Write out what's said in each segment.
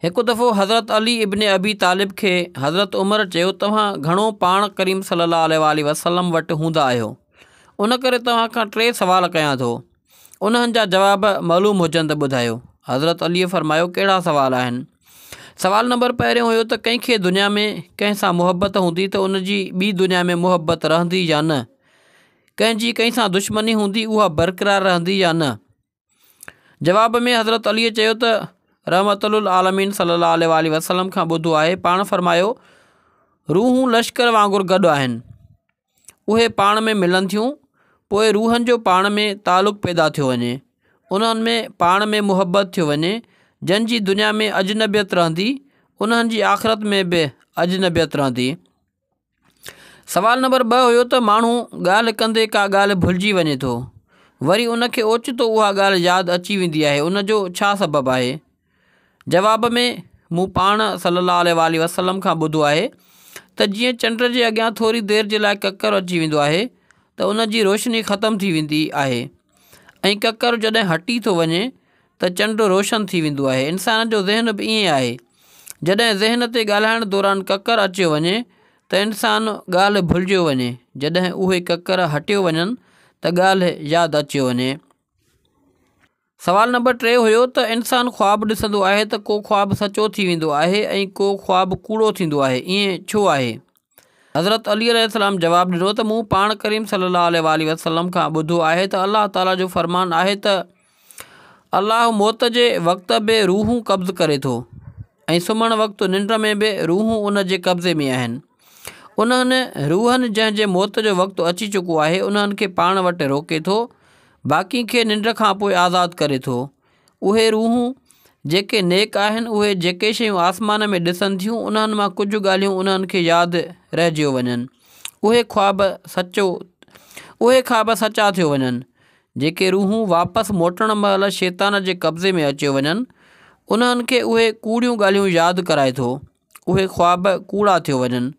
एक दफ़ो हज़रत अली इब्न अबी तालिब के हज़रत उमर चयो, तव्हां घणो पाण करीम सल्लल्लाहु अलैहि वसल्लम वटि हूंदा आहियो, उन करे तव्हां खां 3 सवाल कयां थो, उन्हनि जा जवाब मालूम हुजनि त ॿुधायो। हज़रत अलीअ फरमायो, कहिड़ा सवाल आहिनि? सवाल नंबर पहिरियों हुयो त कंहिंखे दुनिया में कंहिं सां मुहबत हूंदी त उनजी ॿी दुनिया में मुहबत रहंदी या न? कंहिंजी कंहिं सां दुश्मनी हूंदी, उहा बरक़रार रहंदी या न? जवाब में हज़रत अलीअ चयो त रहमतुल आलमीन सल्लल्लाहु अलैहि वसल्लम खां ॿुधो आहे। पाण फरमायो, रूहूं लश्कर वांगुरु गॾु आहिनि, उहे पाण में मिलनि थियूं, पोइ रूहनि जो पाण में तालुक़ पैदा थियो वञे, उन्हनि में पाण में मुहबत थियो वञे। जंहिंजी दुनिया में अजनबियत रहंदी, उन्हनि जी आख़िरत में बि अजनबियत रहंदी। सवाल नंबर 2 हुयो त माण्हू ॻाल्हि कंदे का ॻाल्हि भुलिजी वञे थो, वरी उनखे ओचितो उहा ॻाल्हि यादि अची वेंदी आहे, उनजो छा सबबु आहे? जवाब में मूं पाण सल्लल्लाहु अलैहि वसल्लम खां ॿुधो आहे त जीअं चंड जे अॻियां थोरी देरि जे लाइ ककर अची वेंदो आहे त उनजी रोशनी ख़तमु थी वेंदी आहे, ऐं ककर जॾहिं हटी थो वञे त चंड रोशन थी वेंदो आहे। इंसान जो ज़हन बि ईअं आहे, जॾहिं ज़हन ते ॻाल्हाइण दौरान ककर अचियो वञे त इंसान ॻाल्हि भुलिजियो वञे, जॾहिं उहे ककर हटियो वञनि त ॻाल्हि यादि अचियो वञे। सवाल नंबर 3 हुयो त इंसान ख़्वाबु ॾिसंदो आहे त को ख़्वाबु सचो थी वेंदो आहे ऐं को ख़्वाबु कूड़ो थींदो आहे, ईअं छो आहे? हज़रत अली अलैहिस्सलाम जवाबु ॾिनो त मूं पाण करीम सल्लल्लाहु अलैहि वसल्लम खां ॿुधो आहे त अल्लाह ताला जो फ़रमान आहे त अल्लाह मौत जे वक़्त बि रूहूं कब्ज़ करे थो ऐं सुम्हण वक़्तु निंड में बि रूहूं उन जे कब्ज़े में आहिनि। उन्हनि रूहनि जंहिंजे मौत जो वक़्तु अची चुको आहे, उन्हनि खे पाण वटि रोके थो, बाक़ी खे निंड खां पोइ आज़ादु करे थो। उहे रूहूं जेके नेक आहिनि, उहे जेके शयूं आसमान में ॾिसनि थियूं, उन्हनि मां कुझु ॻाल्हियूं उन्हनि खे यादि रहिजियो वञनि, उहे ख़्वाब सचा थियो वञनि। जेके रूहूं वापसि मोटण महिल शैतान जे कब्ज़े में अची वञनि, उन्हनि खे उहे कूड़ियूं ॻाल्हियूं यादि कराए थो, उहे ख़्वाब कूड़ा थियो वञनि।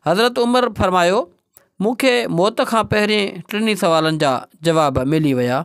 हज़रत उमर फरमायो, मूंखे मौत खां पहिरें 3 सवालनि जा जवाब मिली विया।